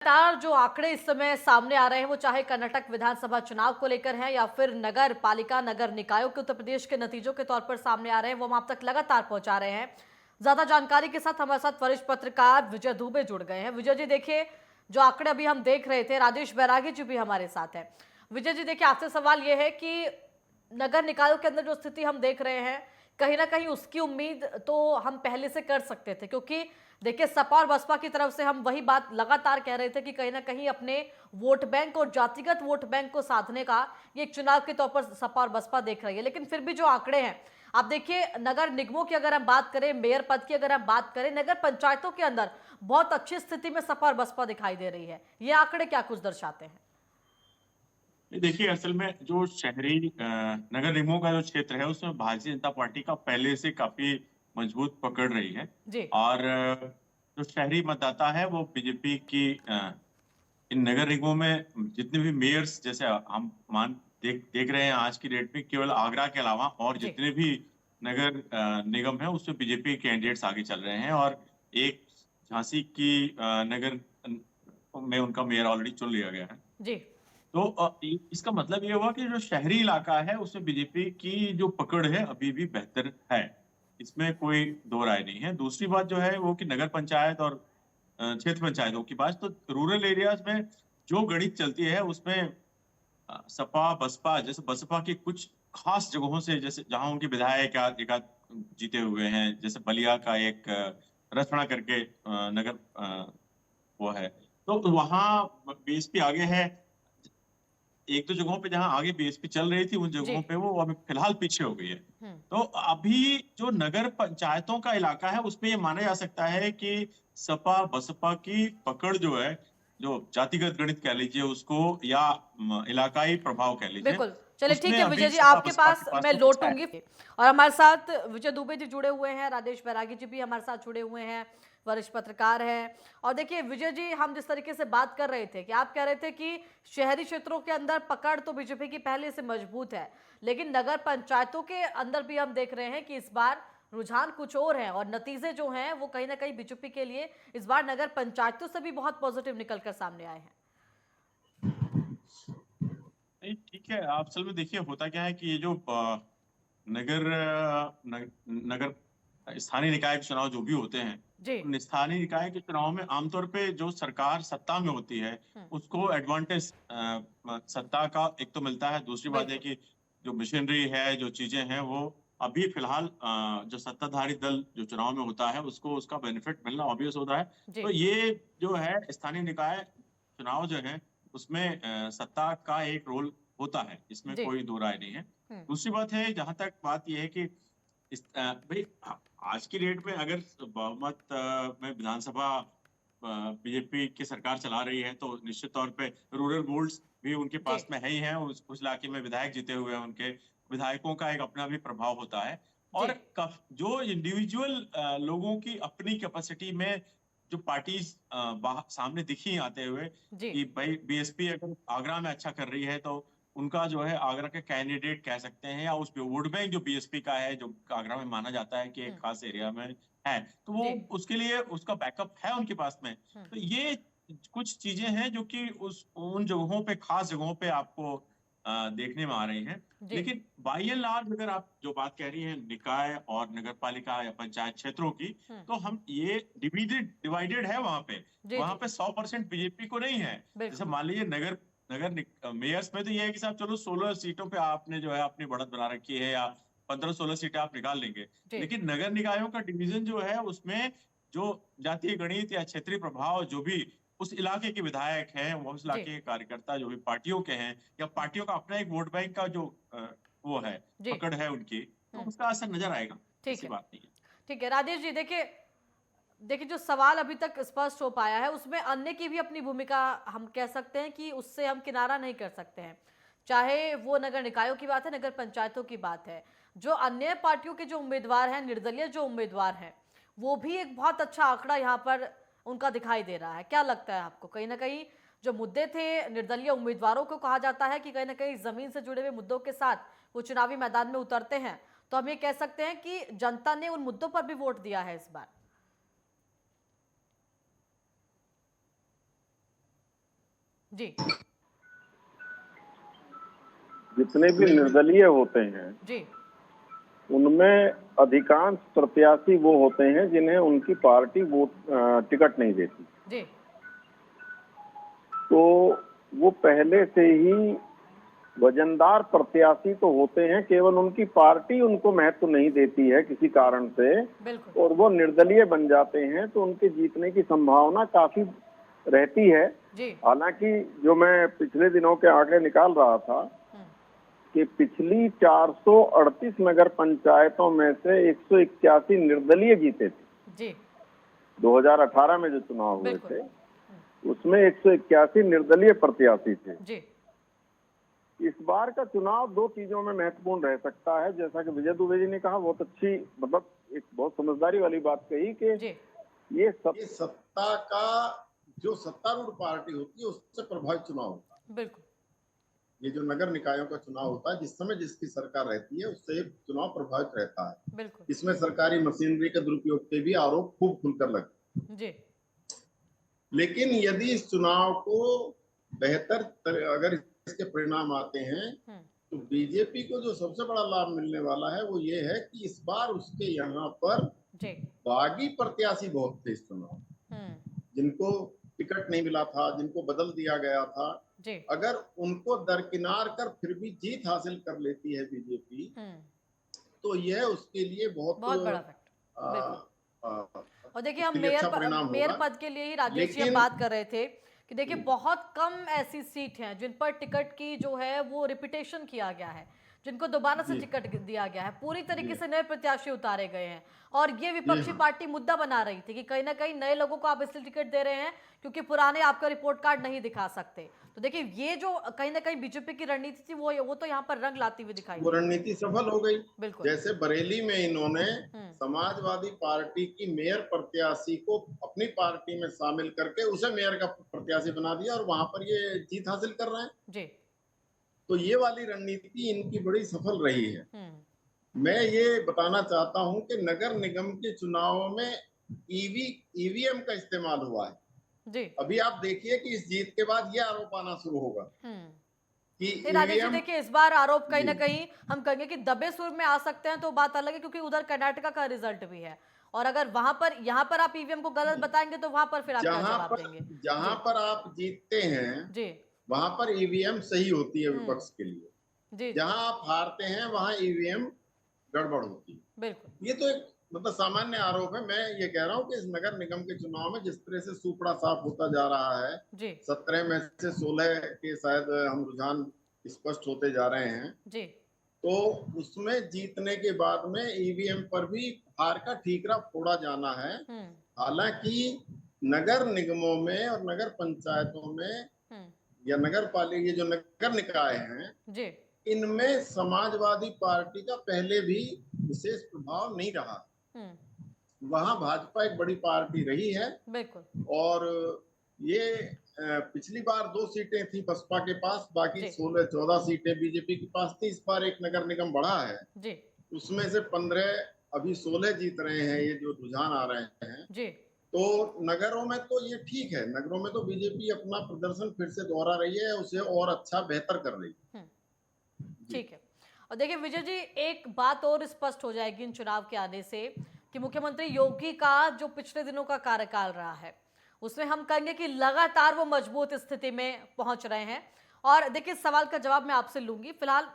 लगातार जो आंकड़े इस समय सामने आ रहे हैं वो चाहे कर्नाटक विधानसभा चुनाव को लेकर हैं या फिर नगर पालिका नगर निकायों के उत्तर प्रदेश के नतीजों के तौर पर सामने आ रहे हैं, वो हम आप तक लगातार पहुंचा रहे हैं। ज्यादा जानकारी के साथ हमारे साथ वरिष्ठ पत्रकार विजय दुबे जुड़ गए हैं। विजय जी देखिए, जो आंकड़े अभी हम देख रहे थे, राजेश बैरागी जी भी हमारे साथ है। विजय जी देखिए, आपसे सवाल यह है कि नगर निकायों के अंदर जो स्थिति हम देख रहे हैं, कहीं ना कहीं उसकी उम्मीद तो हम पहले से कर सकते थे, क्योंकि देखिए सपा और बसपा की तरफ से हम वही बात लगातार कह रहे थे कि कहीं ना कहीं अपने वोट बैंक और जातिगत वोट बैंक को साधने का ये एक चुनाव के तौर पर सपा और बसपा देख रही है। लेकिन फिर भी जो आंकड़े हैं, आप देखिए नगर निगमों की अगर हम बात करें, मेयर पद की अगर हम बात करें, नगर पंचायतों के अंदर बहुत अच्छी स्थिति में सपा और बसपा दिखाई दे रही है। ये आंकड़े क्या कुछ दर्शाते हैं? ये देखिए, असल में जो शहरी नगर निगमों का जो क्षेत्र है उसमें भारतीय जनता पार्टी का पहले से काफी मजबूत पकड़ रही है। जी। और जो शहरी मतदाता है वो बीजेपी की इन नगर निगमों में जितने भी मेयर्स, जैसे हम मान देख देख रहे हैं आज की डेट में, केवल आगरा के अलावा और जी। जितने भी नगर निगम है उसमें बीजेपी कैंडिडेट्स आगे चल रहे हैं। और एक झांसी की नगर में उनका मेयर ऑलरेडी चुन लिया गया है। जी। तो इसका मतलब ये हुआ कि जो शहरी इलाका है उसमें बीजेपी की जो पकड़ है अभी भी बेहतर है। इसमें कोई दो राय नहीं है। दूसरी बात जो है वो कि नगर पंचायत और क्षेत्र पंचायतों की बात, तो रूरल एरियाज में जो गणित चलती है उसमें सपा बसपा, जैसे बसपा की कुछ खास जगहों से, जैसे जहां उनके विधायक एकाध जीते हुए हैं, जैसे बलिया का एक रचना करके नगर वो है, तो वहां बीएसपी आगे है। एक दो जगहों पे जहां आगे बीएसपी चल रही थी, उन जी। जगहों पे वो अभी फिलहाल पीछे हो गई है। हम्म। तो अभी जो नगर पंचायतों का इलाका है उसमें ये माना जा सकता है कि सपा बसपा की पकड़ जो है, जो जातिगत गणित कह लीजिए उसको या इलाकाई प्रभाव कह लीजिए, बिल्कुल। चलिए ठीक उसमें है अभी विजय जी, सपा आपके बसपा के पास पास मैं में कुछ है। लौटूंगी। और हमारे साथ विजय दुबे जी जुड़े हुए हैं, राजेश बैरागी जी भी हमारे साथ जुड़े हुए हैं, वरिष्ठ पत्रकार हैं। और देखिए विजय जी, हम जिस तरीके से बात कर रहे थे कि आप कह रहे थे कि शहरी क्षेत्रों के अंदर पकड़ तो बीजेपी की पहले से मजबूत है, लेकिन नगर पंचायतों के अंदर भी हम देख रहे हैं कि इस बार रुझान कुछ और है और नतीजे जो हैं वो कहीं ना कहीं बीजेपी के लिए इस बार नगर पंचायतों से भी बहुत पॉजिटिव निकलकर सामने आए हैं। नहीं, ठीक है। आप असल में देखिए, होता क्या है कि ये जो नगर नगर स्थानीय निकाय के चुनाव जो भी होते हैं, जी। उन स्थानीय निकाय के चुनाव में आमतौर पे जो सरकार सत्ता में होती है हम्म। उसको एडवांटेज सत्ता का एक तो मिलता है। दूसरी बात है बिल्कुल। कि जो मशीनरी है, जो चीजें हैं, वो अभी फिलहाल जो सत्ताधारी दल जो चुनाव में होता है उसको उसका बेनिफिट मिलना ऑब्वियस होता है। जी। तो ये जो है स्थानीय निकाय चुनाव जो है उसमें सत्ता का एक रोल होता है, इसमें जी। कोई दो राय नहीं है। हम्म। दूसरी बात है, जहां तक बात यह है कि भाई आज की डेट में अगर बहुमत में विधानसभा बीजेपी की सरकार चला रही है तो निश्चित तौर पे रूरल वोट्स भी उनके जी। पास में है ही है। उस इलाके में विधायक जीते हुए हैं, उनके विधायकों का एक अपना भी प्रभाव होता है। जी। और जो इंडिविजुअल लोगों की अपनी कैपेसिटी में जो पार्टीज सामने दिखी आते हुए जी। कि भाई बीएसपी अगर आगरा में अच्छा कर रही है तो उनका जो है आगरा का कैंडिडेट कह सकते हैं, या उस वोट बैंक जो बीएसपी का है, जो आगरा में माना जाता है कि एक हम्म। खास एरिया में है, तो वो जी। उसके लिए उसका बैकअप है उनके पास में। हम्म। तो ये कुछ चीजें हैं जो कि उस उन जगहों पे, खास जगहों पे आपको देखने में आ रही हैं। जी। लेकिन बाई एंड लार्ज अगर आप जो बात कह रही हैं निकाय और नगर पालिका या पंचायत क्षेत्रों की, हम्म। तो हम ये डिवाइडेड है वहां पे। जी। वहां जी। पे 100% बीजेपी को नहीं है। जैसे बिल्कुल। मान लीजिए नगर नगर मेयर्स में तो ये है कि साहब चलो 16 सीटों पे आपने जो है अपनी बढ़त बना रखी है, या 15-16 सीटें आप निकाल लेंगे। जी। लेकिन नगर निकायों का डिवीजन जो है उसमें जो जातीय गणित या क्षेत्रीय प्रभाव, जो भी उस इलाके के विधायक हैं, वो उस जी। इलाके के कार्यकर्ता जो भी पार्टियों के हैं, या हम्म। पार्टियों का अपना एक वोट बैंक का जो वो है, जी। पकड़ है उनकी, तो हम्म। उसका असर नजर आएगा। ठीक ऐसी है। बात नहीं है। ठीक है राजेश जी, देखिए देखिए जो सवाल अभी तक स्पष्ट हो पाया है उसमें अन्य की भी अपनी भूमिका, हम कह सकते हैं कि उससे हम किनारा नहीं कर सकते हैं। चाहे वो नगर निकायों की बात है, नगर पंचायतों की बात है, जो अन्य पार्टियों के जो उम्मीदवार हैं, निर्दलीय जो उम्मीदवार हैं, वो भी एक बहुत अच्छा आंकड़ा यहाँ पर उनका दिखाई दे रहा है। क्या लगता है आपको, कहीं ना कहीं जो मुद्दे थे निर्दलीय उम्मीदवारों को, कहा जाता है कि कहीं ना कहीं जमीन से जुड़े हुए मुद्दों के साथ वो चुनावी मैदान में उतरते हैं, तो हम ये कह सकते हैं कि जनता ने उन मुद्दों पर भी वोट दिया है इस बार? जी जितने भी निर्दलीय होते हैं जी उनमें अधिकांश प्रत्याशी वो होते हैं जिन्हें उनकी पार्टी टिकट नहीं देती। जी तो वो पहले से ही वजनदार प्रत्याशी तो होते हैं, केवल उनकी पार्टी उनको महत्व नहीं देती है किसी कारण से, बिल्कुल और वो निर्दलीय बन जाते हैं, तो उनके जीतने की संभावना काफी रहती है। जी हालांकि जो मैं पिछले दिनों के आंकड़े निकाल रहा था कि पिछली 438 नगर पंचायतों में से 181 निर्दलीय जीते थे। जी 2018 में जो चुनाव हुए बिल्कुल थे उसमें 181 निर्दलीय प्रत्याशी थे। जी इस बार का चुनाव दो चीजों में महत्वपूर्ण रह सकता है, जैसा कि विजय दुबे जी ने कहा, बहुत अच्छी, मतलब एक बहुत समझदारी वाली बात कही कि जी ये ये सत्ता का जो सत्तारूढ़ पार्टी होती है उससे प्रभावित चुनाव होता है। बिल्कुल ये जो नगर निकायों का चुनाव होता है, जिस समय जिसकी सरकार रहती है उससे चुनाव प्रभावित रहता है। बिल्कुल इसमें सरकारी मशीनरी के दुरुपयोग के भी आरोप खूब खुलकर लगते। जी लेकिन यदि इस चुनाव को अगर इसके परिणाम आते हैं तो बीजेपी को जो सबसे बड़ा लाभ मिलने वाला है वो ये है कि इस बार उसके यहाँ पर जी बागी प्रत्याशी बहुत थे इस चुनाव, जिनको टिकट नहीं मिला था, जिनको बदल दिया गया था। जी अगर उनको दरकिनार कर फिर भी जीत हासिल कर लेती है बीजेपी, तो यह उसके लिए बहुत बड़ा फैक्ट बिल्कुल। और देखिए हम उसके लिए अच्छा परिणाम मेयर होगा। पद के लिए ही राजेश जी हम लेकिन बात कर रहे थे कि देखिए बहुत कम ऐसी सीट हैं जिन पर टिकट की जो है वो रिपीटेशन किया गया है, जिनको दोबारा से टिकट दिया गया है, पूरी तरीके से नए प्रत्याशी उतारे गए हैं। और ये विपक्षी पार्टी मुद्दा बना रही थी कि कहीं ना कहीं नए लोगों को आप इसलिए टिकट दे रहे हैं क्योंकि पुराने आपका रिपोर्ट कार्ड नहीं दिखा सकते। तो देखिए ये जो कहीं ना कहीं बीजेपी की रणनीति थी वो तो यहाँ पर रंग लाती हुई दिखाई वो रणनीति सफल हो गई। बिल्कुल जैसे बरेली में इन्होंने समाजवादी पार्टी की मेयर प्रत्याशी को अपनी पार्टी में शामिल करके उसे मेयर का प्रत्याशी बना दिया और वहां पर ये जीत हासिल कर रहे हैं। जी तो ये वाली रणनीति इनकी बड़ी सफल रही है। मैं ये बताना चाहता हूं कि नगर निगम के चुनावों में ईवीएम का इस्तेमाल हुआ है। जी अभी आप देखिए कि इस जीत के बाद ये आरोप आना शुरू होगा कि राजेश जी ईवीएम। देखिए इस बार आरोप कहीं ना कहीं हम कहेंगे कि दबे सुर में आ सकते हैं, तो बात अलग है क्योंकि उधर कर्नाटका का रिजल्ट भी है, और अगर वहां पर यहाँ पर आप ईवीएम को गलत बताएंगे तो वहां पर फिर आप क्या जवाब देंगे? जहां पर आप जीतते हैं जी वहां पर ईवीएम सही होती है विपक्ष के लिए, जी जहां आप हारते हैं वहां ईवीएम गड़बड़ होती है। बिल्कुल ये तो एक मतलब सामान्य आरोप है। मैं ये कह रहा हूँ कि इस नगर निगम के चुनाव में जिस तरह से सुपड़ा साफ होता जा रहा है, जी 17 में से 16 के शायद हम रुझान स्पष्ट होते जा रहे हैं, जी तो उसमें जीतने के बाद में ईवीएम पर भी हार का ठीकरा फोड़ा जाना है। हालांकि नगर निगमों में और नगर पंचायतों में या नगर पालिका, ये जो नगर निकाय हैं, जी इनमें समाजवादी पार्टी का पहले भी विशेष प्रभाव नहीं रहा। वहां भाजपा एक बड़ी पार्टी रही है बिल्कुल और ये पिछली बार 2 सीटें थी बसपा के पास, बाकी 16-14 सीटें बीजेपी के पास थी। इस बार एक नगर निगम बढ़ा है जी उसमें से 15, अभी 16 जीत रहे हैं, ये जो रुझान आ रहे हैं जी तो नगरों में तो ये ठीक है। नगरों में तो बीजेपी अपना प्रदर्शन फिर से दोहरा रही है, उसे और अच्छा बेहतर कर रही है। ठीक है। और देखिए विजय जी एक बात और स्पष्ट हो जाएगी इन चुनाव के आने से कि मुख्यमंत्री योगी का जो पिछले दिनों का कार्यकाल रहा है उसमें हम कहेंगे कि लगातार वो मजबूत स्थिति में पहुंच रहे हैं। और देखिए सवाल का जवाब मैं आपसे लूंगी, फिलहाल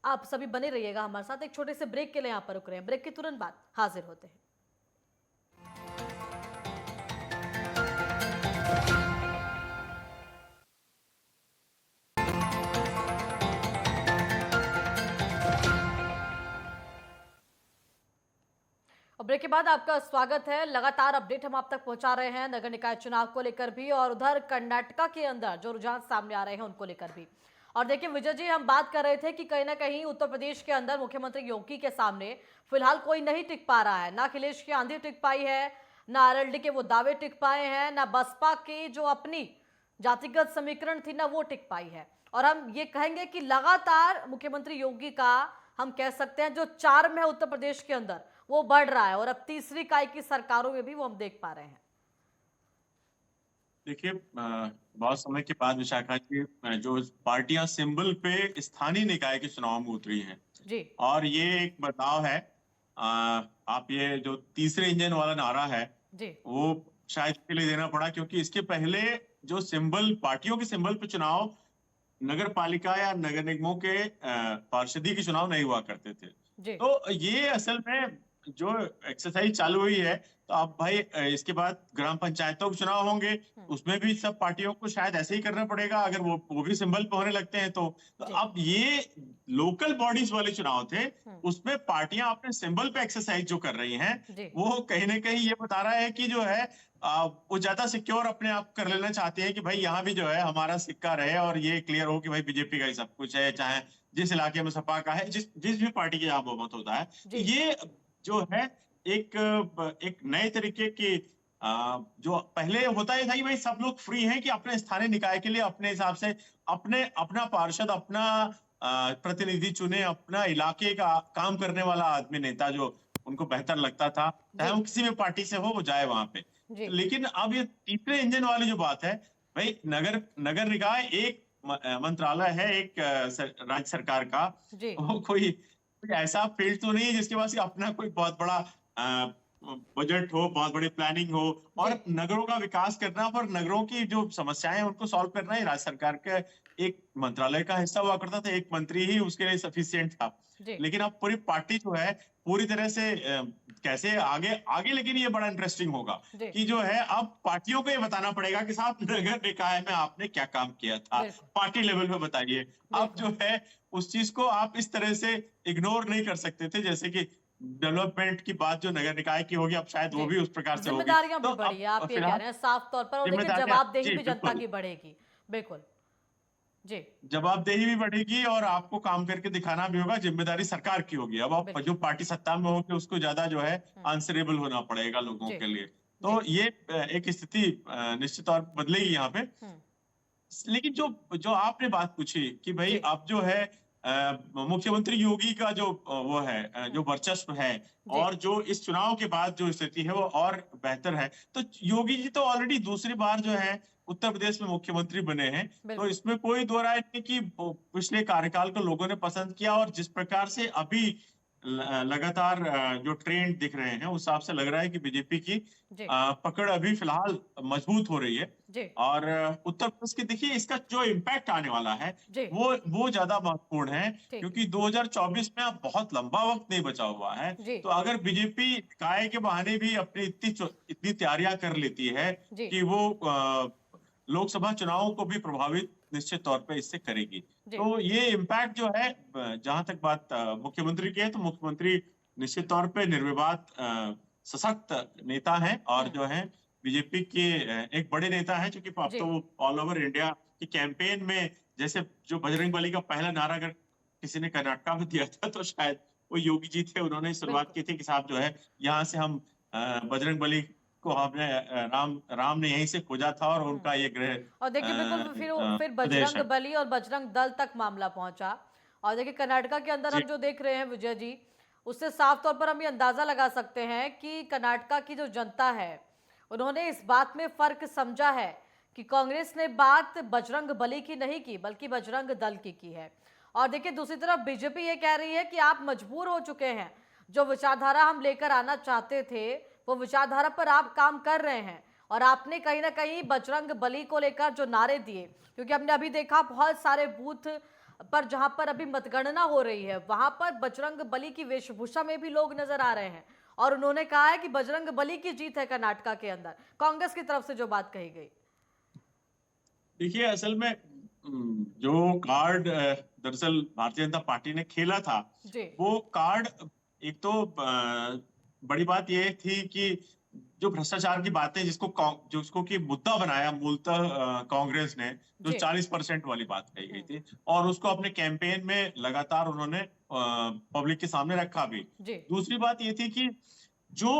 आप सभी बने रहिएगा हमारे साथ। एक छोटे से ब्रेक के लिए यहाँ पर रुक रहे हैं, ब्रेक के तुरंत बाद हाजिर होते हैं। और ब्रेक के बाद आपका स्वागत है। लगातार अपडेट हम आप तक पहुंचा रहे हैं नगर निकाय चुनाव को लेकर भी और उधर कर्नाटका के अंदर जो रुझान सामने आ रहे हैं उनको लेकर भी। और देखिए विजय जी हम बात कर रहे थे कि कहीं ना कहीं उत्तर प्रदेश के अंदर मुख्यमंत्री योगी के सामने फिलहाल कोई नहीं टिक पा रहा है, ना अखिलेश की आंधी टिक पाई है, ना आरएलडी के वो दावे टिक पाए हैं, ना बसपा की जो अपनी जातिगत समीकरण थी ना वो टिक पाई है। और हम ये कहेंगे कि लगातार मुख्यमंत्री योगी का हम कह सकते हैं जो चार्म है उत्तर प्रदेश के अंदर वो बढ़ रहा है और अब तीसरी इकाई की सरकारों में भी वो हम देख पा रहे हैं। देखिए बहुत समय के बाद विशाखा जी जो पार्टियां सिंबल पे स्थानीय निकाय के चुनाव में उतरी हैं जी और ये एक बदलाव है। आप ये जो तीसरे इंजन वाला नारा है जी वो शायद इसके लिए देना पड़ा क्योंकि इसके पहले जो सिंबल पार्टियों के सिंबल पे चुनाव नगर पालिका या नगर निगमों के पार्षदी के चुनाव नहीं हुआ करते थे। जी तो ये असल में जो एक्सरसाइज चालू हुई है तो अब भाई इसके बाद ग्राम पंचायतों के चुनाव होंगे, उसमें भी सब पार्टियों को शायद ऐसे ही करना पड़ेगा अगर वो भी सिंबल पे होने लगते हैं तो जी अब ये लोकल बॉडीज वाले चुनाव थे, उसमें पार्टियां अपने सिंबल पे एक्सरसाइज जो कर रही हैं जी वो कहीं ना कहीं ये बता रहा है कि जो है वो ज्यादा सिक्योर अपने आप कर लेना चाहते हैं कि भाई यहाँ भी जो है हमारा सिक्का रहे और ये क्लियर हो कि भाई बीजेपी का ही सब कुछ है, चाहे जिस इलाके में सपा का है, जिस जिस भी पार्टी के यहाँ बहुमत होता है। तो जी ये जो है एक एक नए तरीके की जो पहले होता ही था कि भाई सब लोग फ्री हैं कि अपने स्थानीय निकाय के लिए अपने हिसाब से अपने अपना पार्षद अपना प्रतिनिधि चुने, अपना इलाके का काम करने वाला आदमी नेता जो उनको बेहतर लगता था, चाहे जी वो किसी भी पार्टी से हो वो जाए वहां पे। जी लेकिन अब ये तीसरे इंजन वाली जो बात है, भाई नगर नगर निकाय एक मंत्रालय है, एक राज्य सरकार का, जी वो कोई ऐसा फील्ड तो नहीं है जिसके पास अपना कोई बहुत बड़ा बजट हो, बहुत बड़ी प्लानिंग हो और जी नगरों का विकास करना, पर नगरों की जो समस्याएं हैं उनको सॉल्व करना ही राज्य सरकार के एक मंत्रालय का हिस्सा हुआ करता था, एक मंत्री ही उसके लिए सफिशिएंट था। जी लेकिन अब पूरी पार्टी जो है पूरी तरह से कैसे आगे आगे, लेकिन ये बड़ा इंटरेस्टिंग होगा जी कि जो है अब पार्टियों को ये बताना पड़ेगा कि साहब नगर निकाय में आपने क्या काम किया था, बिल्कुल पार्टी लेवल पे बताइए। अब बिल्कुल जो है उस चीज को आप इस तरह से इग्नोर नहीं कर सकते थे, जैसे कि डेवलपमेंट की बात जो नगर निकाय की होगी अब शायद वो जी भी उस प्रकार से होगी। जिम्मेदारियां तो भी बढ़ी अब है, आप ये कह फिलहाल रहे हैं साफ तौर पर, और देखिए जिम्मेदारियां, जवाबदेही जी भी जनता बिल्कुल, की बढ़ेगी। बिल्कुल जी जवाबदेही भी बढ़ेगी और आपको काम करके दिखाना भी होगा, जिम्मेदारी सरकार की होगी। अब आप बिल्कुल जो पार्टी सत्ता में होगी उसको ज्यादा जो है हम्म, आंसरेबल होना पड़ेगा लोगों जी के लिए। जी तो ये एक स्थिति निश्चित तौर पर बदलेगी यहाँ पे। हम्म, लेकिन जो जो आपने बात पूछी कि भाई जी अब जो है मुख्यमंत्री योगी का जो वो है जो हम्म, वर्चस्व है जी और जो इस चुनाव के बाद जो स्थिति है वो और बेहतर है, तो योगी जी तो ऑलरेडी दूसरी बार जो है उत्तर प्रदेश में मुख्यमंत्री बने हैं। तो बिल्कुल इसमें कोई दो राय नहीं कि पिछले कार्यकाल को लोगों ने पसंद किया और जिस प्रकार से अभी लगातार जो ट्रेंड दिख रहे हैं उस हिसाब से लग रहा है कि बीजेपी की जी पकड़ अभी फिलहाल मजबूत हो रही है। जी और उत्तर प्रदेश के देखिए इसका जो इम्पैक्ट आने वाला है जी वो ज्यादा महत्वपूर्ण है ठीक क्योंकि 2024 में अब बहुत लंबा वक्त नहीं बचा हुआ है। जी तो अगर बीजेपी काय के बहाने भी अपनी इतनी तैयारियां कर लेती है जी कि वो लोकसभा चुनावों को भी प्रभावित निश्चित तौर पे इससे करेगी। जी तो ये इम्पैक्ट जो है जहां तक बात मुख्यमंत्री की है तो मुख्यमंत्री निश्चित तौर पे निर्विवाद सशक्त नेता है और हम्म, जो है बीजेपी के एक बड़े नेता है, क्योंकि अब जी तो वो ऑल ओवर इंडिया की कैंपेन में जैसे जो बजरंग बली का पहला नारा अगर किसी ने कर्नाटक में दिया था तो शायद वो योगी जी थे, उन्होंने शुरुआत बिल्कुल की थी कि साहब जो है यहाँ से हम बजरंग बली को हमने राम ने यहीं से खोजा था और हम्म, उनका ये गृह और देखिए बिल्कुल फिर प्रदेश बजरंग है। बली और बजरंग दल तक मामला पहुंचा। और देखिए कर्नाटका के अंदर जी हम जो देख रहे हैं विजय जी, उससे साफ तौर पर हम ये अंदाजा लगा सकते हैं कि कर्नाटका की जो जनता है उन्होंने इस बात में फर्क समझा है कि कांग्रेस ने बात बजरंग बली की नहीं की बल्कि बजरंग दल की है। और देखिए दूसरी तरफ बीजेपी ये कह रही है कि आप मजबूर हो चुके हैं, जो विचारधारा हम लेकर आना चाहते थे वो विचारधारा पर आप काम कर रहे हैं। और आपने कहीं ना कहीं बजरंग बली को लेकर जो नारे दिए, क्योंकि हमने अभी देखा बहुत सारे बूथ पर जहां पर अभी मतगणना हो रही है वहां पर बजरंग बली की वेशभूषा में भी लोग नजर आ रहे हैं और उन्होंने कहा है कि बजरंग बली की जीत है कर्नाटका के अंदर, कांग्रेस की तरफ से जो बात कही गई। देखिए असल में जो कार्ड दरअसल भारतीय जनता पार्टी ने खेला था जी वो कार्ड एक तो बड़ी बात ये थी कि जो भ्रष्टाचार की बातें जिसको कि मुद्दा बनाया मूलतः कांग्रेस ने, जो जी 40% वाली बात कही गई थी और उसको अपने कैंपेन में लगातार उन्होंने पब्लिक के सामने रखा भी। जी दूसरी बात ये थी कि जो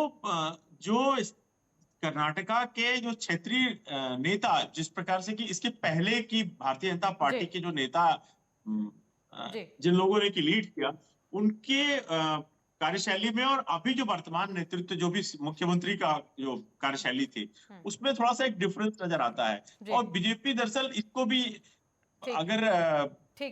कर्नाटका के जो क्षेत्रीय नेता जिस प्रकार से कि इसके पहले की भारतीय जनता जी पार्टी के जो नेता जी जिन लोगों ने की लीड किया उनके कार्यशैली में और अभी जो वर्तमान नेतृत्व जो भी मुख्यमंत्री का जो कार्यशैली थी उसमें थोड़ा सा एक डिफरेंस नजर आता है। और बीजेपी दरअसल इसको भी अगर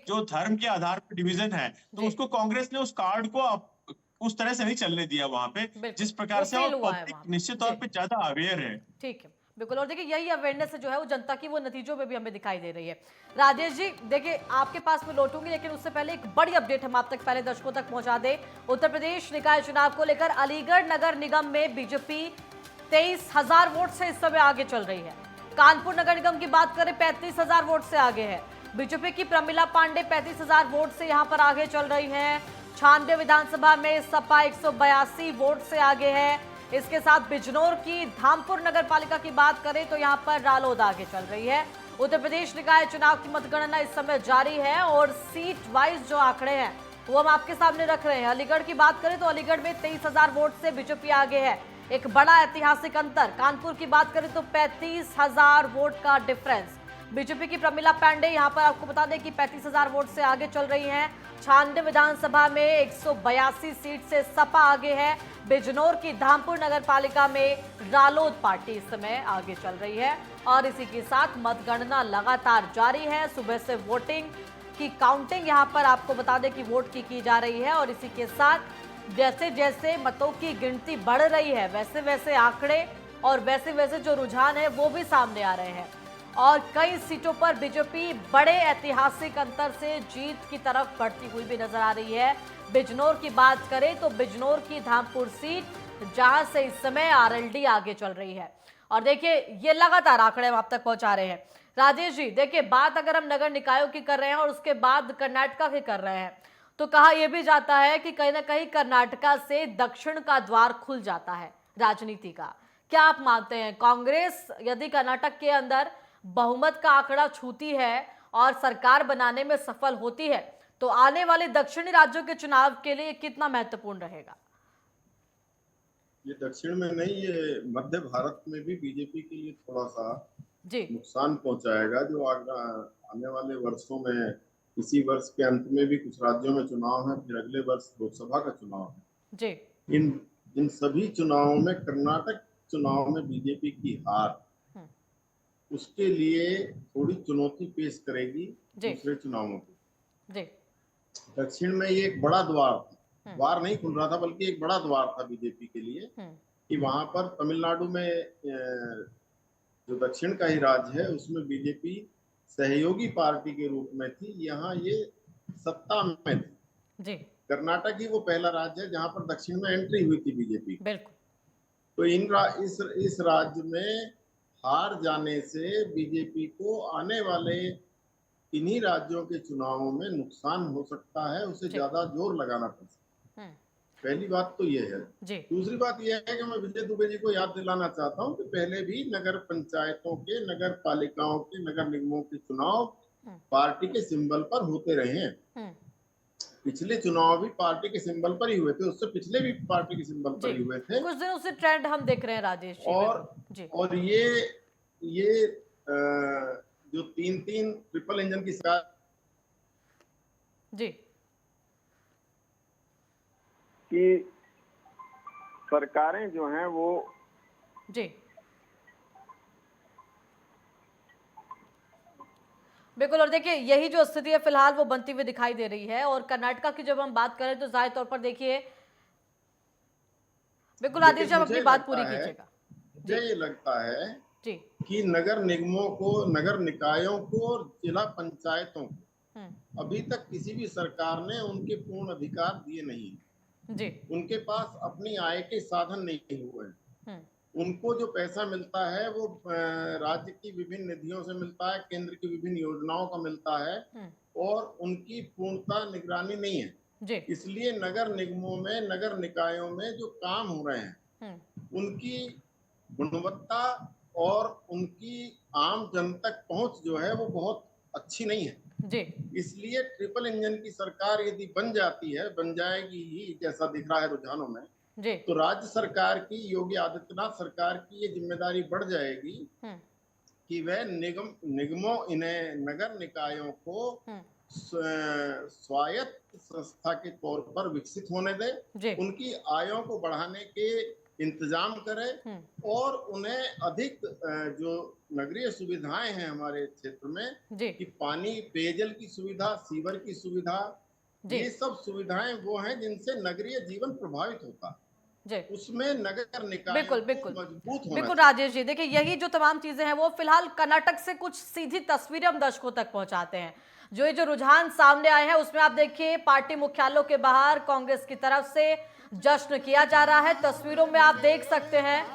जो धर्म के आधार पर डिवीजन है तो उसको कांग्रेस ने उस कार्ड को उस तरह से नहीं चलने दिया वहां पे जिस प्रकार से, और पब्लिक निश्चित तौर पे ज्यादा अवेयर है। ठीक है, बिल्कुल। और देखिए यही अवेयरनेस जो है वो जनता की वो नतीजों में भी हमें दिखाई दे रही है। राजेश जी देखिए आपके पास में लौटूंगी, लेकिन उससे पहले एक बड़ी अपडेट हम आप तक पहले दर्शकों तक पहुंचा दें। उत्तर प्रदेश निकाय चुनाव को लेकर अलीगढ़ नगर निगम में बीजेपी 23,000 वोट से इस समय आगे चल रही है। कानपुर नगर निगम की बात करें 35,000 वोट से आगे है। बीजेपी की प्रमिला पांडे 35,000 वोट से यहां पर आगे चल रही है। 96 विधानसभा में सपा 182 वोट से आगे है। इसके साथ बिजनौर की धामपुर नगर पालिका की बात करें तो यहां पर रालोद आगे चल रही है। उत्तर प्रदेश निकाय चुनाव की मतगणना इस समय जारी है और सीट वाइज जो आंकड़े हैं वो हम आपके सामने रख रहे हैं। अलीगढ़ की बात करें तो अलीगढ़ में 23,000 वोट से बीजेपी आगे है, एक बड़ा ऐतिहासिक अंतर। कानपुर की बात करें तो 35,000 वोट का डिफरेंस। बीजेपी की प्रमिला पांडे यहां पर आपको बता दें कि 35,000 वोट से आगे चल रही हैं। 96 विधानसभा में 182 सीट से सपा आगे है। बिजनौर की धामपुर नगर पालिका में रालोद पार्टी इस समय आगे चल रही है। और इसी के साथ मतगणना लगातार जारी है। सुबह से वोटिंग की काउंटिंग यहां पर आपको बता दें कि वोट की जा रही है। और इसी के साथ जैसे जैसे मतों की गिनती बढ़ रही है वैसे वैसे आंकड़े और वैसे वैसे जो रुझान है वो भी सामने आ रहे हैं। और कई सीटों पर बीजेपी बड़े ऐतिहासिक अंतर से जीत की तरफ बढ़ती हुई भी नजर आ रही है। बिजनौर की बात करें तो बिजनौर की धामपुर सीट जहां से इस समय आरएलडी आगे चल रही है। और देखिए ये लगातार आंकड़े हम आप तक पहुंचा रहे हैं। राजेश जी देखिए बात अगर हम नगर निकायों की कर रहे हैं और उसके बाद कर्नाटका की कर रहे हैं तो कहा यह भी जाता है कि कहीं ना कहीं कर्नाटका से दक्षिण का द्वार खुल जाता है राजनीति का। क्या आप मानते हैं कांग्रेस यदि कर्नाटक के अंदर बहुमत का आंकड़ा छूती है और सरकार बनाने में सफल होती है तो आने वाले दक्षिणी राज्यों के चुनाव के लिए कितना महत्वपूर्ण रहेगा? ये दक्षिण में नहीं, ये मध्य भारत में भी बीजेपी के लिए थोड़ा सा नुकसान पहुंचाएगा। जो आने वाले वर्षों में, इसी वर्ष के अंत में भी कुछ राज्यों में चुनाव है, फिर अगले वर्ष लोकसभा का चुनाव है जी। इन सभी चुनावों में कर्नाटक चुनाव में बीजेपी की हार उसके लिए थोड़ी चुनौती पेश करेगी दूसरे चुनावों की। दक्षिण में ये एक बड़ा द्वार नहीं खुल रहा था, बल्कि एक बड़ा द्वार था बीजेपी के लिए कि वहां पर तमिलनाडु में जो दक्षिण का ही राज्य है उसमें बीजेपी सहयोगी पार्टी के रूप में थी, यहाँ ये सत्ता में थी। कर्नाटक ही वो पहला राज्य है जहां पर दक्षिण में एंट्री हुई थी बीजेपी। तो इस राज्य में हार जाने से बीजेपी को आने वाले इन्हीं राज्यों के चुनावों में नुकसान हो सकता है, उसे ज्यादा जोर लगाना पड़ सकता है। पहली बात तो ये है। दूसरी बात यह है कि मैं विजय दुबे जी को याद दिलाना चाहता हूं कि पहले भी नगर पंचायतों के, नगर पालिकाओं के, नगर निगमों के चुनाव पार्टी के सिंबल पर होते रहे हैं। पिछले चुनाव भी पार्टी के सिंबल पर ही हुए थे, उससे पिछले भी पार्टी के सिंबल पर ही हुए थे। कुछ दिनों से ट्रेंड हम देख रहे हैं राजेश जी। और ये जो तीन ट्रिपल इंजन की सरकार की सरकारें जो हैं वो बिल्कुल। और देखिए यही जो स्थिति है फिलहाल वो बनती हुई दिखाई दे रही है। और कर्नाटका की जब हम बात करें तो जाहिर तौर पर देखिए बिल्कुल आदित्य जब अपनी बात पूरी कीजिएगा। मुझे ये लगता है कि नगर निगमों को, नगर निकायों को और जिला पंचायतों को अभी तक किसी भी सरकार ने उनके पूर्ण अधिकार दिए नहीं। उनके पास अपनी आय के साधन नहीं हुए हैं। उनको जो पैसा मिलता है वो राज्य की विभिन्न निधियों से मिलता है, केंद्र की विभिन्न योजनाओं का मिलता है और उनकी पूर्णता निगरानी नहीं है। इसलिए नगर निगमों में, नगर निकायों में जो काम हो रहे हैं उनकी गुणवत्ता और उनकी आम जन तक पहुंच जो है वो बहुत अच्छी नहीं है। इसलिए ट्रिपल इंजन की सरकार यदि बन जाती है, बन जाएगी ही जैसा दिख रहा है रुझानों में, तो राज्य सरकार की, योगी आदित्यनाथ सरकार की ये जिम्मेदारी बढ़ जाएगी कि वह निगमों इन्हें नगर निकायों को स्वायत्त संस्था के तौर पर विकसित होने दे, उनकी आयों को बढ़ाने के इंतजाम करे और उन्हें अधिक जो नगरीय सुविधाएं हैं हमारे क्षेत्र में कि पानी पेयजल की सुविधा, सीवर की सुविधा, ये सब सुविधाएं वो हैं जिनसे नगरीय जीवन प्रभावित होता है, उसमें नगर निकाय मजबूत होना। बिल्कुल राजेश जी, देखिए यही जो तमाम चीजें हैं वो फिलहाल कर्नाटक से कुछ सीधी तस्वीरें हम दर्शकों तक पहुंचाते हैं। जो ये जो रुझान सामने आए हैं उसमें आप देखिए पार्टी मुख्यालयों के बाहर कांग्रेस की तरफ से जश्न किया जा रहा है। तस्वीरों में आप देख सकते हैं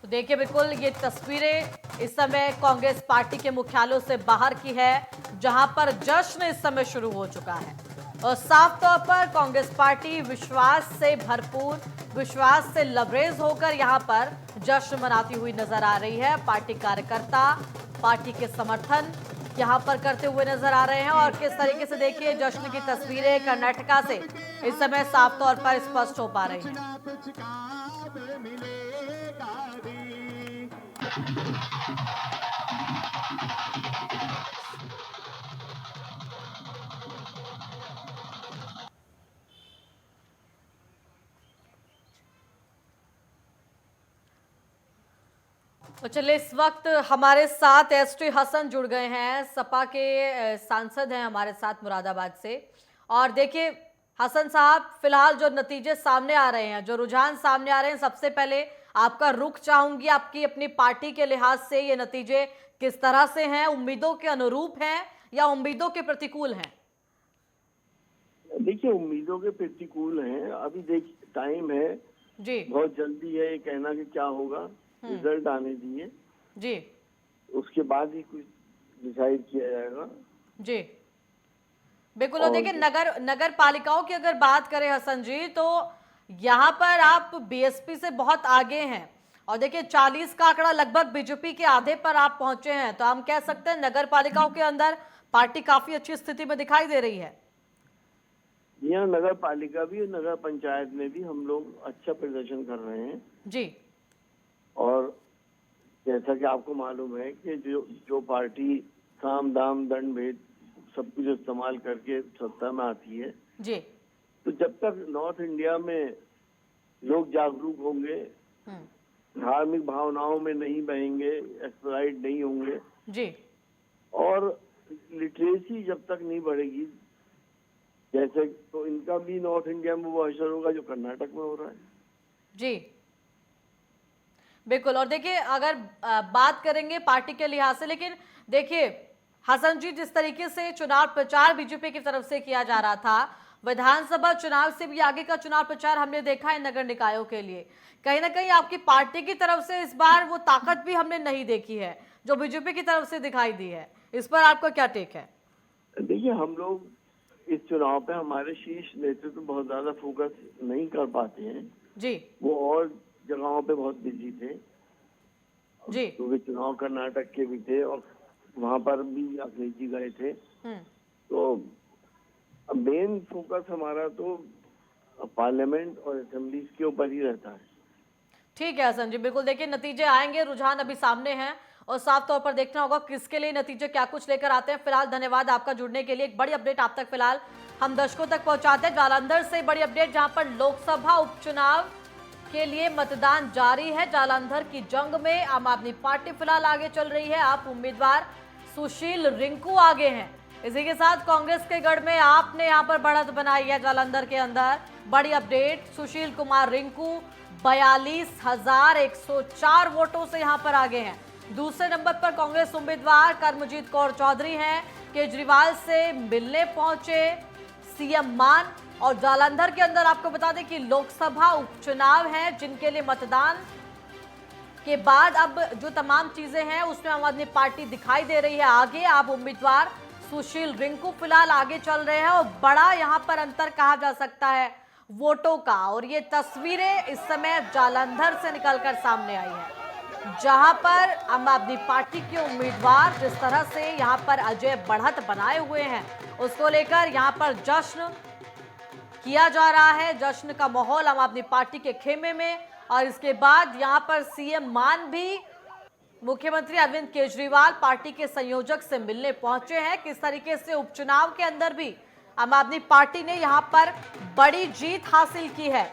तो देखिए बिल्कुल ये तस्वीरें इस समय कांग्रेस पार्टी के मुख्यालयों से बाहर की है, जहां पर जश्न इस समय शुरू हो चुका है और साफ तौर पर कांग्रेस पार्टी विश्वास से भरपूर, विश्वास से लबरेज होकर यहां पर जश्न मनाती हुई नजर आ रही है। पार्टी कार्यकर्ता पार्टी के समर्थन यहां पर करते हुए नजर आ रहे हैं और किस तरीके से देखिए जश्न की तस्वीरें कर्नाटका से इस समय साफ तौर पर स्पष्ट हो पा रही हैं। तो चलिए इस वक्त हमारे साथ एसटी हसन जुड़ गए हैं, सपा के सांसद हैं हमारे साथ मुरादाबाद से। और देखिए हसन साहब, फिलहाल जो नतीजे सामने आ रहे हैं, जो रुझान सामने आ रहे हैं, सबसे पहले आपका रुख चाहूंगी, आपकी अपनी पार्टी के लिहाज से ये नतीजे किस तरह से हैं? उम्मीदों के अनुरूप हैं या उम्मीदों के प्रतिकूल हैं? देखिए उम्मीदों के प्रतिकूल हैं। अभी देखिए टाइम है जी, बहुत जल्दी है ये कहना कि क्या होगा, रिजल्ट आने दिए जी, उसके बाद ही कुछ डिसाइड किया जाएगा जी। बिल्कुल। और देखिए नगर पालिकाओं की अगर बात करें हसन जी, तो यहाँ पर आप बीएसपी से बहुत आगे हैं और देखिए 40 का आंकड़ा लगभग बीजेपी के आधे पर आप पहुंचे हैं, तो हम कह सकते हैं नगर पालिकाओं के अंदर पार्टी काफी अच्छी स्थिति में दिखाई दे रही है। यहाँ नगर पालिका भी और नगर पंचायत में भी हम लोग अच्छा प्रदर्शन कर रहे हैं जी। और जैसा कि आपको मालूम है कि जो पार्टी साम दाम दंड भेद सब कुछ इस्तेमाल करके सत्ता में आती है जी, तो जब तक नॉर्थ इंडिया में लोग जागरूक होंगे, धार्मिक भावनाओं में नहीं बहेंगे, एक्सप्लॉइट नहीं होंगे जी, और लिटरेसी जब तक नहीं बढ़ेगी, जैसे तो इनका भी नॉर्थ इंडिया में वो असर होगा जो कर्नाटक में हो रहा है। जी बिल्कुल। और देखिए अगर बात करेंगे पार्टी के लिहाज से, लेकिन देखिए हसन जी, जिस तरीके से चुनाव प्रचार बीजेपी की तरफ से किया जा रहा था, विधानसभा चुनाव से भी आगे का चुनाव प्रचार हमने देखा है नगर निकायों के लिए, कहीं ना कहीं आपकी पार्टी की तरफ से इस बार वो ताकत भी हमने नहीं देखी है जो बीजेपी की तरफ से दिखाई दी है। इस पर आपका क्या टेक है? देखिए हम लोग इस चुनाव पे हमारे शीर्ष नेतृत्व बहुत ज्यादा फोकस नहीं कर पाते हैं जी, वो और जगहों पे बहुत बिजी थे जी, क्योंकि चुनाव कर्नाटक के भी थे और वहां पर भी अखिलेश जी गए थे। तो मेन फोकस हमारा तो पार्लियामेंट और असेंबलीज के ऊपर ही रहता है। ठीक है हसन जी, बिल्कुल। देखिए नतीजे आएंगे, रुझान अभी सामने हैं और साफ तौर पर देखना होगा किसके लिए नतीजे क्या कुछ लेकर आते हैं। फिलहाल धन्यवाद आपका जुड़ने के लिए। एक बड़ी अपडेट आप तक फिलहाल हम दर्शकों तक पहुंचाते हैं जालंधर से। बड़ी अपडेट जहां पर लोकसभा उपचुनाव के लिए मतदान जारी है। जालंधर की जंग में आम आदमी पार्टी फिलहाल आगे चल रही है। आप उम्मीदवार सुशील रिंकू आगे हैं। इसी के साथ कांग्रेस के गढ़ में आपने यहां पर बढ़त बनाई है जालंधर के अंदर। बड़ी अपडेट, सुशील कुमार रिंकू 42,104 वोटों से यहां पर आगे हैं। दूसरे नंबर पर कांग्रेस उम्मीदवार कर्मजीत कौर चौधरी हैं। केजरीवाल से मिलने पहुंचे सीएम मान। और जालंधर के अंदर आपको बता दें कि लोकसभा उपचुनाव है जिनके लिए मतदान के बाद अब जो तमाम चीजें हैं उसमें आम आदमी पार्टी दिखाई दे रही है आगे। आप उम्मीदवार सुशील रिंकू फिलहाल आगे चल रहे हैं और बड़ा यहां पर अंतर कहा जा सकता है वोटों का। और ये तस्वीरें इस समय जालंधर से निकलकर सामने आई है। जहां पर आम आदमी पार्टी के उम्मीदवार जिस तरह से यहां पर अजय बढ़त बनाए हुए हैं, उसको लेकर यहां पर जश्न किया जा रहा है। जश्न का माहौल आम आदमी पार्टी के खेमे में। और इसके बाद यहां पर सीएम मान भी मुख्यमंत्री अरविंद केजरीवाल पार्टी के संयोजक से मिलने पहुंचे हैं। किस तरीके से उपचुनाव के अंदर भी आम आदमी पार्टी ने यहां पर बड़ी जीत हासिल की है।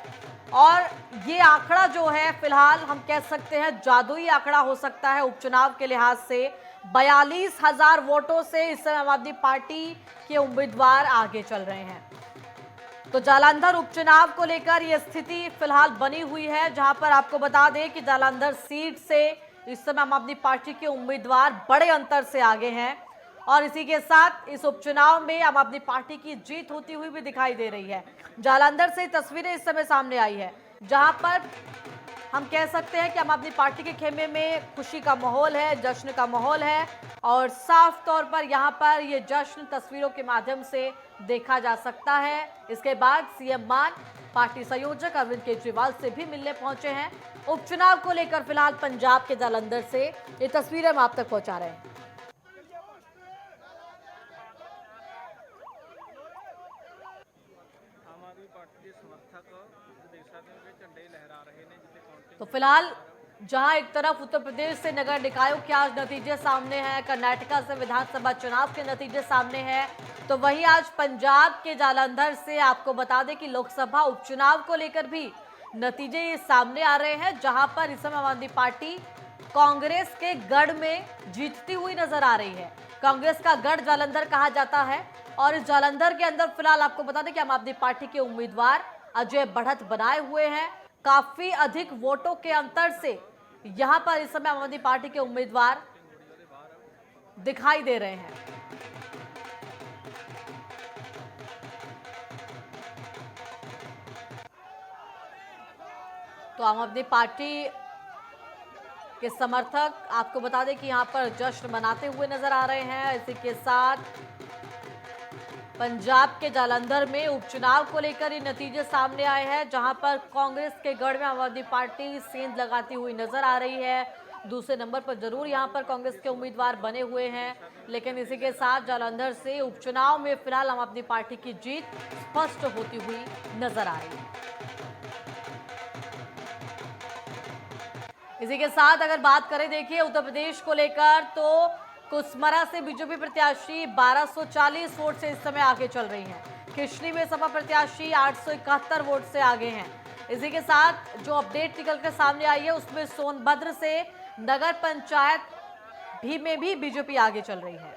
और ये आंकड़ा जो है फिलहाल हम कह सकते हैं जादुई आंकड़ा हो सकता है उपचुनाव के लिहाज से। 42,000 वोटों से इस समय आम आदमी पार्टी के उम्मीदवार आगे चल रहे हैं। तो जालंधर उपचुनाव को लेकर यह स्थिति फिलहाल बनी हुई है, जहां पर आपको बता दें कि जालंधर सीट से इस समय आम आदमी पार्टी के उम्मीदवार बड़े अंतर से आगे हैं। और इसी के साथ इस उपचुनाव में आम आदमी पार्टी की जीत होती हुई भी दिखाई दे रही है। जालंधर से तस्वीरें इस समय सामने आई है, जहां पर हम कह सकते हैं कि आम आदमी पार्टी के खेमे में खुशी का माहौल है, जश्न का माहौल है। और साफ तौर पर यहां पर ये जश्न तस्वीरों के माध्यम से देखा जा सकता है। इसके बाद सीएम मान पार्टी संयोजक अरविंद केजरीवाल से भी मिलने पहुंचे हैं। उपचुनाव को लेकर फिलहाल पंजाब के जालंधर से ये तस्वीरें हम आप तक पहुंचा रहे हैं। तो फिलहाल जहां एक तरफ उत्तर प्रदेश से नगर निकायों के आज नतीजे सामने हैं, कर्नाटका से विधानसभा चुनाव के नतीजे सामने हैं, तो वहीं आज पंजाब के जालंधर से आपको बता दें कि लोकसभा उपचुनाव को लेकर भी नतीजे ये सामने आ रहे हैं, जहां पर इस समय आम आदमी पार्टी कांग्रेस के गढ़ में जीतती हुई नजर आ रही है। कांग्रेस का गढ़ जालंधर कहा जाता है। और इस जालंधर के अंदर फिलहाल आपको बता दें कि आम आदमी पार्टी के उम्मीदवार अजय बढ़त बनाए हुए हैं। काफी अधिक वोटों के अंतर से यहां पर इस समय आम आदमी पार्टी के उम्मीदवार दिखाई दे रहे हैं। तो आम आदमी पार्टी के समर्थक आपको बता दें कि यहां पर जश्न मनाते हुए नजर आ रहे हैं। इसी के साथ पंजाब के जालंधर में उपचुनाव को लेकर ये नतीजे सामने आए हैं, जहां पर कांग्रेस के गढ़ में आम आदमी पार्टी सेंध लगाती हुई नजर आ रही है। दूसरे नंबर पर जरूर यहां पर कांग्रेस के उम्मीदवार बने हुए हैं, लेकिन इसी के साथ जालंधर से उपचुनाव में फिलहाल आम आदमी पार्टी की जीत स्पष्ट होती हुई नजर आ रही है। इसी के साथ अगर बात करें देखिए उत्तर प्रदेश को लेकर, तो कुसमरा से बीजेपी प्रत्याशी 1240 वोट से इस समय आगे चल रही हैं। खिशनी में सपा प्रत्याशी 871 वोट से आगे हैं। इसी के साथ जो अपडेट निकल कर सामने आई है उसमें सोनभद्र से नगर पंचायत में भी बीजेपी आगे चल रही है।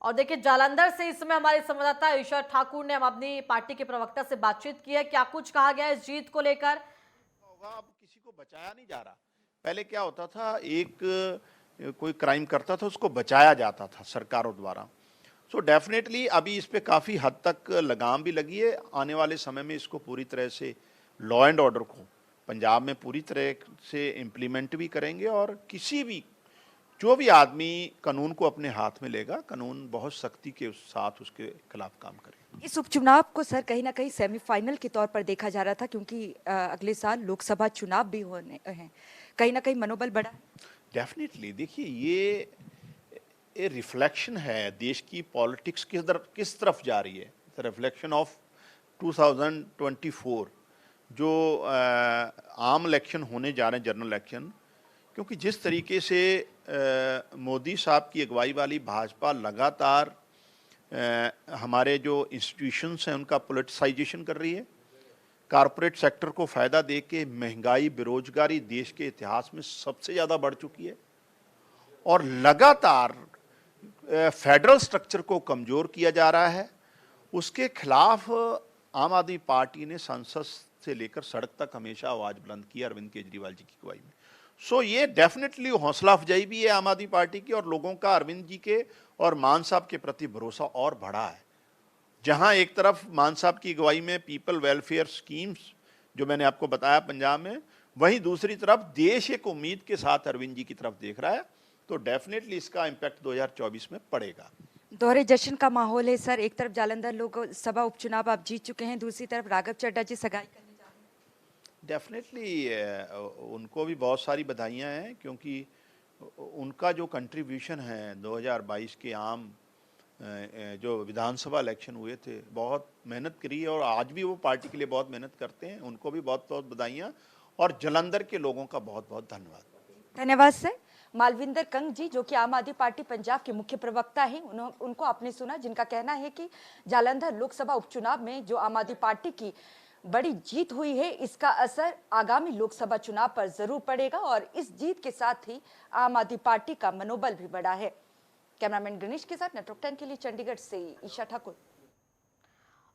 और देखिए जालंधर से इस समय हमारे संवाददाता ईश्वर ठाकुर ने हम अपनी पार्टी के प्रवक्ता से बातचीत की है। क्या कुछ कहा गया इस जीत को लेकर? अब किसी को बचाया नहीं जा रहा। पहले क्या होता था, एक कोई क्राइम करता था उसको बचाया जाता था सरकारों द्वारा। सो डेफिनेटली अभी इस पे काफ़ी हद तक लगाम भी लगी है। आने वाले समय में इसको पूरी तरह से लॉ एंड ऑर्डर को पंजाब में पूरी तरह से इम्प्लीमेंट भी करेंगे। और किसी भी जो भी आदमी कानून को अपने हाथ में लेगा, कानून बहुत सख्ती के साथ उसके खिलाफ काम करेगा। इस उपचुनाव को सर कहीं ना कहीं सेमीफाइनल के तौर पर देखा जा रहा था, क्योंकि अगले साल लोकसभा चुनाव भी होने हैं। कहीं ना कहीं मनोबल बढ़ा। डेफिनेटली देखिए, ये रिफ्लेक्शन है देश की पॉलिटिक्स किस तरफ जा रही है। रिफ्लेक्शन ऑफ 2024 जो आम इलेक्शन होने जा रहे हैं, जनरल इलेक्शन। क्योंकि जिस तरीके से मोदी साहब की अगुवाई वाली भाजपा लगातार हमारे जो इंस्टीट्यूशंस हैं उनका पॉलिटिसाइजेशन कर रही है, कॉरपोरेट सेक्टर को फ़ायदा दे के महंगाई, बेरोजगारी देश के इतिहास में सबसे ज़्यादा बढ़ चुकी है। और लगातार फेडरल स्ट्रक्चर को कमज़ोर किया जा रहा है। उसके खिलाफ आम आदमी पार्टी ने संसद से लेकर सड़क तक हमेशा आवाज़ बुलंद की अरविंद केजरीवाल जी की अगुवाई में। सो ये डेफिनेटली हौसला अफजाई भी है आम आदमी पार्टी की, और लोगों का अरविंद जी के और मान साहब के प्रति भरोसा और बढ़ा है। जहां एक तरफ मान साहब की अगुवाई में पीपल वेलफेयर स्कीम्स जो मैंने आपको बताया पंजाब में, वहीं दूसरी तरफ देश एक उम्मीद के साथ अरविंद जी की तरफ देख रहा है। तो डेफिनेटली इसका इम्पैक्ट 2024 में पड़ेगा। दोहरे जश्न का माहौल है सर। एक तरफ जालंधर लोकसभा उपचुनाव आप जीत चुके हैं, दूसरी तरफ राघव चड्ढा जी सगाई करने जा रहे हैं। डेफिनेटली उनको भी बहुत सारी बधाइयाँ हैं, क्योंकि उनका जो कंट्रीब्यूशन है 2022 के आम जो विधानसभा इलेक्शन हुए थे, बहुत मेहनत करी है और आज भी वो पार्टी के लिए बहुत मेहनत करते हैं। उनको भी बहुत बहुत बधाइयाँ और जालंधर के लोगों का बहुत बहुत धन्यवाद। धन्यवाद सर। मालविंदर कंग जी, जो कि आम आदमी पार्टी पंजाब के मुख्य प्रवक्ता हैं, उनको आपने सुना, जिनका कहना है कि जालंधर लोकसभा उपचुनाव में जो आम आदमी पार्टी की बड़ी जीत हुई है, इसका असर आगामी लोकसभा चुनाव पर जरूर पड़ेगा और इस जीत के साथ ही आम आदमी पार्टी का मनोबल भी बढ़ा है। कैमरामैन गणेश के साथ नेटवर्क 10 के लिए चंडीगढ़ से ईशा ठाकुर।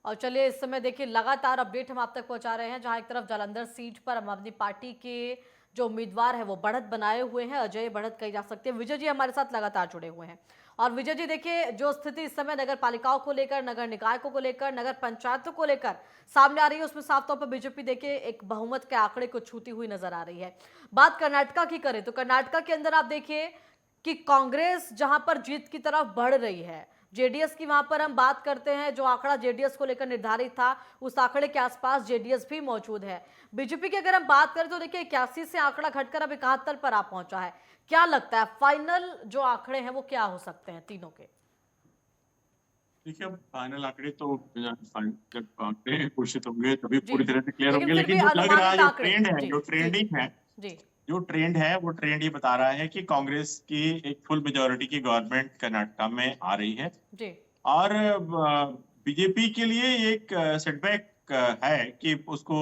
और चलिए इस समय देखिए लगातार अपडेट हम आप तक पहुंचा रहे हैं, जहां एक तरफ जालंधर सीट पर आम आदमी पार्टी के जो उम्मीदवार है वो बढ़त बनाए हुए हैं, अजय बढ़त कही जा सकती है। विजय जी हमारे साथ लगातार जुड़े हुए हैं। और विजय जी देखिए, जो स्थिति इस समय नगर पालिकाओं को लेकर, नगर निकायों को लेकर, नगर पंचायतों को लेकर सामने आ रही है, उसमें साफ तौर पर बीजेपी देखिए एक बहुमत के आंकड़े को छूती हुई नजर आ रही है। बात कर्नाटका की करें तो कर्नाटका के अंदर आप देखिए कि कांग्रेस जहां पर जीत की तरफ बढ़ रही है, जेडीएस की वहां पर हम बात करते हैं, जो आंकड़ा जेडीएस को लेकर निर्धारित था उस आंकड़े के आसपास जेडीएस भी मौजूद है। बीजेपी की अगर हम बात करें तो देखिए 81 से आंकड़ा घटकर अब 71 पर आ पहुंचा है। क्या लगता है फाइनल जो आंकड़े हैं वो क्या हो सकते हैं तीनों के? देखिए, अब फाइनल आंकड़े तो जब आंकड़े घोषित होंगे तभी जी। पूरी तरह से क्लियर लेकिन होंगे, फिर भी लेकिन जो लग रहा है, अनुमानित जो आंकड़े, ट्रेंड है, जी जो जी ट्रेंडिंग है, जी जो ट्रेंड है वो ट्रेंड ये बता रहा है कि कांग्रेस की एक फुल मेजोरिटी की गवर्नमेंट कर्नाटका में आ रही है। जी और बीजेपी के लिए एक सेटबैक है कि उसको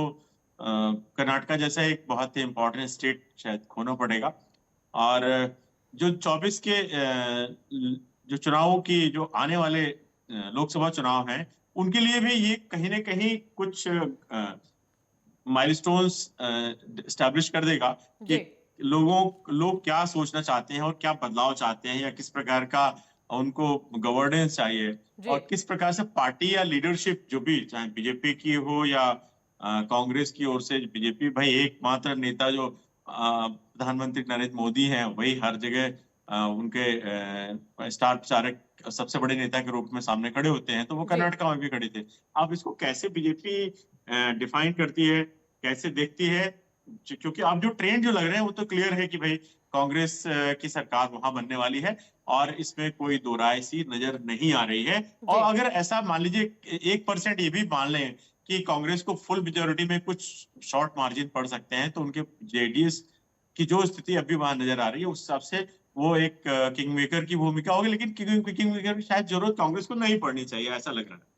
कर्नाटका जैसा एक बहुत ही इम्पोर्टेंट स्टेट शायद खोना पड़ेगा। और जो 24 के जो चुनावों की जो आने वाले लोकसभा चुनाव हैं, उनके लिए भी ये कहीं ना कहीं कुछ माइलस्टोन्स एस्टैब्लिश कर देगा कि जी लोग क्या सोचना चाहते हैं और क्या बदलाव चाहते हैं, या किस प्रकार का उनको गवर्नेंस चाहिए, जी और किस प्रकार से पार्टी या लीडरशिप जो भी, चाहे बीजेपी की हो या कांग्रेस की ओर से। बीजेपी भाई एकमात्र नेता जो प्रधानमंत्री नरेंद्र मोदी हैं, वही हर जगह उनके स्टार प्रचारक, सबसे बड़े नेता के रूप में सामने खड़े होते हैं, तो वो जी कर्नाटका में भी खड़े थे। अब इसको कैसे बीजेपी डिफाइन करती है, कैसे देखती है, क्योंकि अब जो ट्रेंड जो लग रहे हैं वो तो क्लियर है कि भाई कांग्रेस की सरकार वहां बनने वाली है, और इसमें कोई दो राय सी नजर नहीं आ रही है। जी और अगर ऐसा मान लीजिए 1% ये भी मान लें कि कांग्रेस को फुल मेजोरिटी में कुछ शॉर्ट मार्जिन पड़ सकते हैं, तो उनके जेडीएस की जो स्थिति अभी वहां नजर आ रही है, उस हिसाब से वो एक किंग मेकर की भूमिका होगी। लेकिन किंग मेकर की शायद जरूरत कांग्रेस को नहीं पड़नी चाहिए, ऐसा लग रहा है।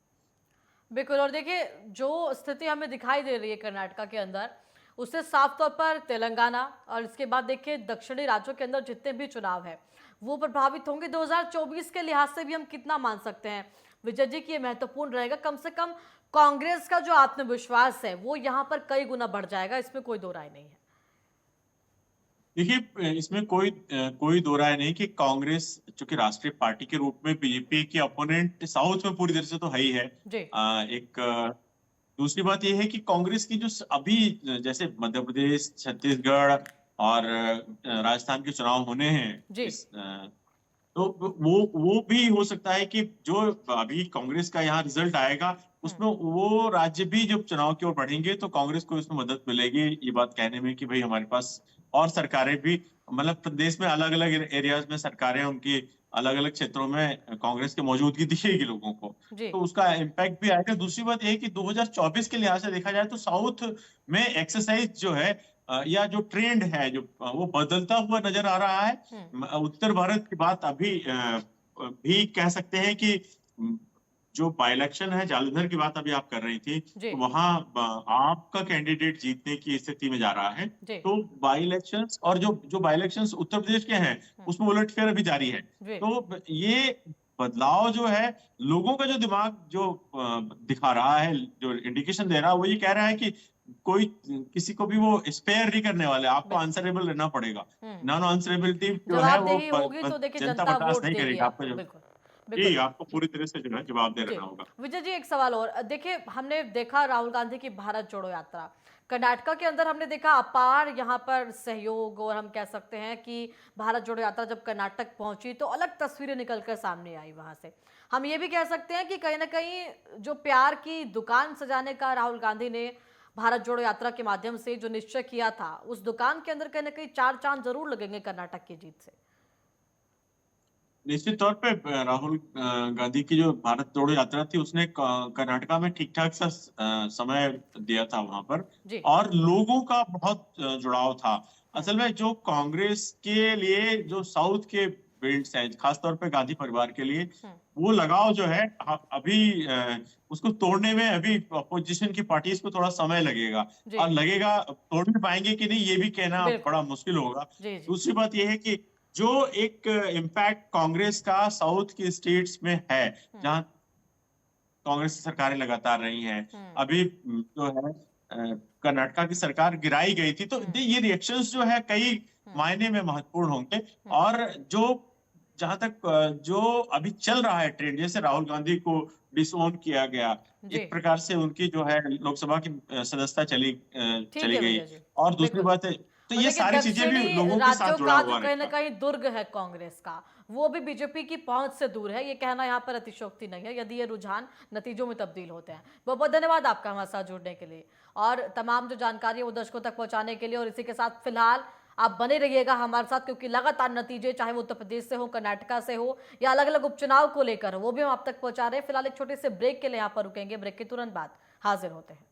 बिल्कुल। और देखिए जो स्थिति हमें दिखाई दे रही है कर्नाटका के अंदर, उससे साफ तौर पर तेलंगाना और इसके बाद देखिए दक्षिणी राज्यों के अंदर जितने भी चुनाव है वो प्रभावित होंगे। 2024 के लिहाज से भी हम कितना मान सकते हैं विजय जी की ये महत्वपूर्ण रहेगा? कम से कम कांग्रेस का जो आत्मविश्वास है वो यहाँ पर कई गुना बढ़ जाएगा, इसमें कोई दो राय नहीं है। देखिए, इसमें कोई दो राय नहीं कि कांग्रेस चूंकि राष्ट्रीय पार्टी के रूप में बीजेपी के अपोनेंट साउथ में पूरी तरह से तो है ही है। जी दूसरी बात यह है कि कांग्रेस की जो अभी जैसे मध्य प्रदेश, छत्तीसगढ़ और राजस्थान के चुनाव होने हैं, जी तो वो भी हो सकता है कि जो अभी कांग्रेस का यहाँ रिजल्ट आएगा उसमें वो राज्य भी जब चुनाव की ओर बढ़ेंगे तो कांग्रेस को इसमें मदद मिलेगी, ये बात कहने में कि भाई हमारे पास और सरकारें भी, मतलब प्रदेश में अलग अलग एरियाज में सरकारें, उनकी अलग अलग क्षेत्रों में कांग्रेस की मौजूदगी दिखेगी लोगों को, जी तो उसका इम्पैक्ट भी आएगा। दूसरी बात यह है कि 2024 के लिहाज से देखा जाए तो साउथ में एक्सरसाइज जो है या जो ट्रेंड है जो वो बदलता हुआ नजर आ रहा है। उत्तर भारत की बात अभी भी कह सकते हैं कि जो बाई इलेक्शन है, जालंधर की बात अभी आप कर रही थी, जी तो वहां आपका कैंडिडेट जीतने की स्थिति में जा रहा है। जी तो बाई इलेक्शंस और जो बाई इलेक्शंस उत्तर प्रदेश के हैं उसमें उलटफेर अभी जारी है। जी तो ये बदलाव जो है, लोगों का जो दिमाग जो दिखा रहा है, जो इंडिकेशन दे रहा है, वो ये कह रहा है कि कोई किसी को भी वो स्पेयर नहीं करने वाले, आपको आंसरेबल रहना पड़ेगा। नॉन आंसरेबिलिटी जो है वो जवाबदेही होगी तो देखिए जनता जनता बर्दाश्त वोट नहीं देगी करेगा। आपको। आपको बिल्कुल जी, बिल्कुल आपको पूरी तरह से जो है जवाब दे जी। रहना होगा। विजय जी एक सवाल और, देखिए हमने देखा राहुल गांधी की भारत जोड़ो यात्रा कर्नाटका के अंदर, हमने देखा अपार यहाँ पर सहयोग, और हम कह सकते हैं कि भारत जोड़ो यात्रा जब कर्नाटक पहुंची तो अलग तस्वीरें निकलकर सामने आई वहां से। हम ये भी कह सकते हैं कि कहीं ना कहीं जो प्यार की दुकान सजाने का राहुल गांधी ने भारत जोड़ो यात्रा के माध्यम से जो निश्चय किया था, उस दुकान के अंदर कहीं ना कहीं 4 चांद जरूर लगेंगे कर्नाटक की जीत से। निश्चित तौर पे राहुल गांधी की जो भारत जोड़ो यात्रा थी, उसने कर्नाटका में ठीक ठाक सा समय दिया था वहां पर, जी। और लोगों का बहुत जुड़ाव था। असल में जो कांग्रेस के लिए जो साउथ के बेल्ट्स हैं, खासतौर पे गांधी परिवार के लिए, वो लगाव जो है अभी उसको तोड़ने में अभी अपोजिशन की पार्टीज को थोड़ा समय लगेगा, जी। और लगेगा, तोड़ भी पाएंगे कि नहीं ये भी कहना बिल्कुल। बड़ा मुश्किल होगा। जी, जी। दूसरी बात यह है कि जो एक इम्पैक्ट कांग्रेस का साउथ की स्टेट्स में है, जहां कांग्रेस की सरकारें लगातार रही हैं, अभी जो है कर्नाटका की सरकार गिराई गई थी, तो ये रिएक्शंस जो है कई मायने में महत्वपूर्ण होंगे। और जो जहां तक जो अभी चल रहा है ट्रेंड, जैसे राहुल गांधी को डिसओन किया गया, जी। एक प्रकार से उनकी जो है लोकसभा की सदस्यता चली ठीक है गई। विजय जी, और दूसरी बिल्कुल। बात है, तो और ये देखिए, सारी चीजें भी दक्षिणी लोगों के साथ राज्यों जुड़ा का हुआ जो कहीं ना रहेगा। कहीं दुर्ग है कांग्रेस का, वो भी बीजेपी की पहुंच से दूर है, ये कहना यहाँ पर अतिशयोक्ति नहीं है, यदि ये रुझान नतीजों में तब्दील होते हैं। बहुत बहुत धन्यवाद आपका हमारे साथ जुड़ने के लिए, और तमाम जो जानकारी है वो दर्शकों तक पहुंचाने के लिए। और इसी के साथ फिलहाल आप बने रहिएगा हमारे साथ, क्योंकि लगातार नतीजे, चाहे वो उत्तर प्रदेश से हो, कर्नाटका से हो, या अलग अलग उपचुनाव को लेकर हो, वो भी हम आप तक पहुंचा रहे हैं। फिलहाल एक छोटे से ब्रेक के लिए यहाँ पर रुकेंगे, ब्रेक के तुरंत बाद हाजिर होते हैं।